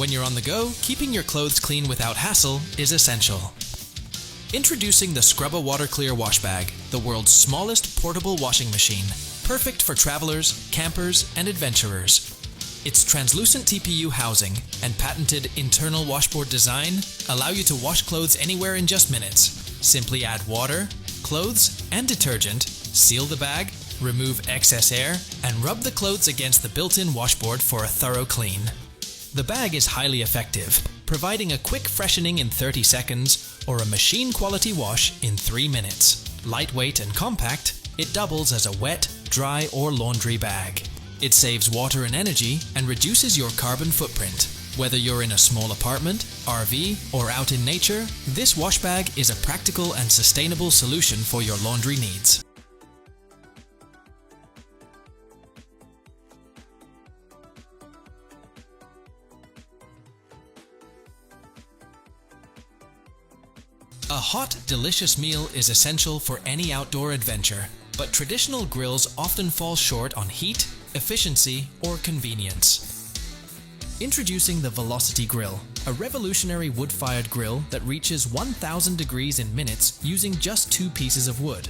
When you're on the go, keeping your clothes clean without hassle is essential. Introducing the Scrubba Water Clear Wash Bag, the world's smallest portable washing machine, perfect for travelers, campers, and adventurers. Its translucent TPU housing and patented internal washboard design allow you to wash clothes anywhere in just minutes. Simply add water, clothes, and detergent, seal the bag, remove excess air, and rub the clothes against the built-in washboard for a thorough clean. The bag is highly effective, providing a quick freshening in 30 seconds or a machine-quality wash in 3 minutes. Lightweight and compact, it doubles as a wet, dry, or laundry bag. It saves water and energy and reduces your carbon footprint. Whether you're in a small apartment, RV, or out in nature, this wash bag is a practical and sustainable solution for your laundry needs. A hot, delicious meal is essential for any outdoor adventure, but traditional grills often fall short on heat, efficiency, or convenience. Introducing the Velocity Grill, a revolutionary wood-fired grill that reaches 1,000 degrees in minutes using just 2 pieces of wood.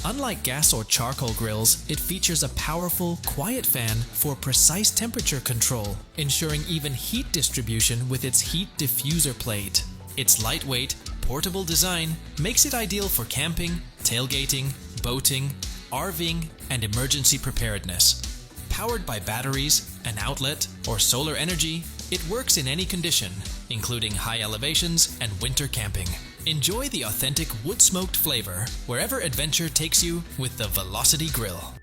Unlike gas or charcoal grills, it features a powerful, quiet fan for precise temperature control, ensuring even heat distribution with its heat diffuser plate. Its lightweight, portable design makes it ideal for camping, tailgating, boating, RVing, and emergency preparedness. Powered by batteries, an outlet, or solar energy, it works in any condition, including high elevations and winter camping. Enjoy the authentic wood-smoked flavor wherever adventure takes you with the Velocity Grill.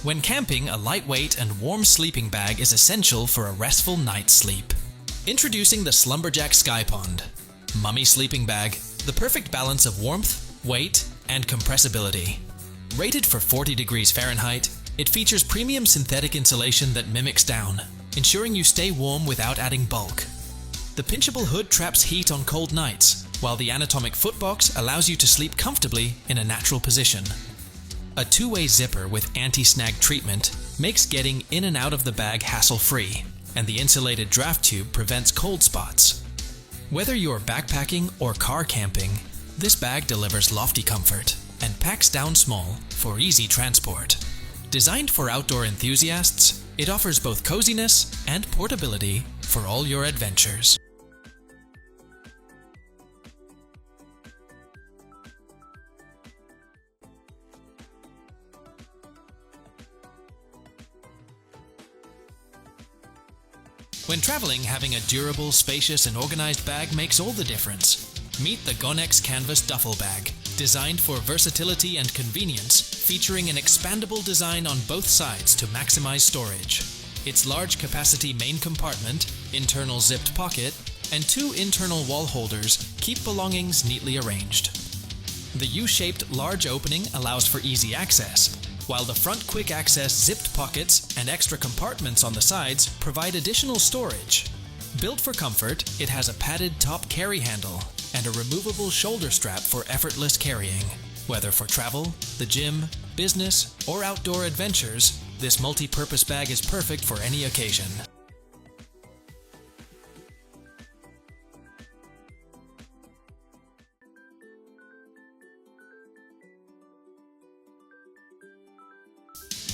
When camping, a lightweight and warm sleeping bag is essential for a restful night's sleep. Introducing the Slumberjack Sky Pond Mummy Sleeping Bag, the perfect balance of warmth, weight, and compressibility. Rated for 40 degrees Fahrenheit, it features premium synthetic insulation that mimics down, ensuring you stay warm without adding bulk. The pinchable hood traps heat on cold nights, while the anatomic footbox allows you to sleep comfortably in a natural position. A 2-way zipper with anti-snag treatment makes getting in and out of the bag hassle-free, and the insulated draft tube prevents cold spots. Whether you're backpacking or car camping, this bag delivers lofty comfort and packs down small for easy transport. Designed for outdoor enthusiasts, it offers both coziness and portability for all your adventures. When traveling, having a durable, spacious, and organized bag makes all the difference. Meet the Gonex Canvas Duffel Bag, designed for versatility and convenience, featuring an expandable design on both sides to maximize storage. Its large capacity main compartment, internal zipped pocket, and 2 internal wall holders keep belongings neatly arranged. The U-shaped large opening allows for easy access, while the front quick access zipped pockets and extra compartments on the sides provide additional storage. Built for comfort, it has a padded top carry handle and a removable shoulder strap for effortless carrying. Whether for travel, the gym, business, or outdoor adventures, this multi-purpose bag is perfect for any occasion.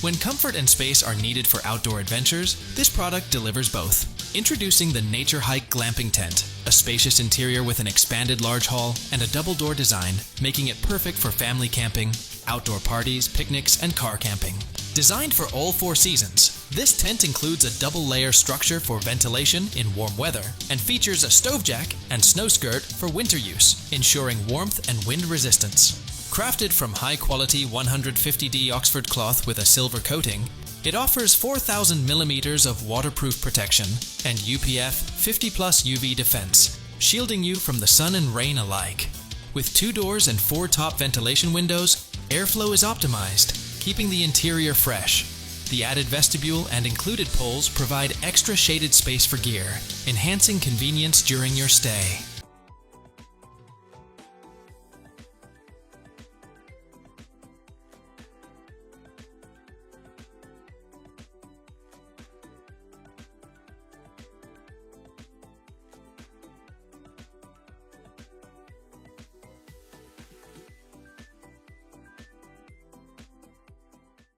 When comfort and space are needed for outdoor adventures, this product delivers both. Introducing the Nature Hike Glamping Tent, a spacious interior with an expanded large hall and a double door design, making it perfect for family camping, outdoor parties, picnics, and car camping. Designed for all 4 seasons, this tent includes a double-layer structure for ventilation in warm weather and features a stove jack and snow skirt for winter use, ensuring warmth and wind resistance. Crafted from high-quality 150D Oxford cloth with a silver coating, it offers 4,000 millimeters of waterproof protection and UPF 50+ UV defense, shielding you from the sun and rain alike. With 2 doors and 4 top ventilation windows, airflow is optimized, keeping the interior fresh. The added vestibule and included poles provide extra shaded space for gear, enhancing convenience during your stay.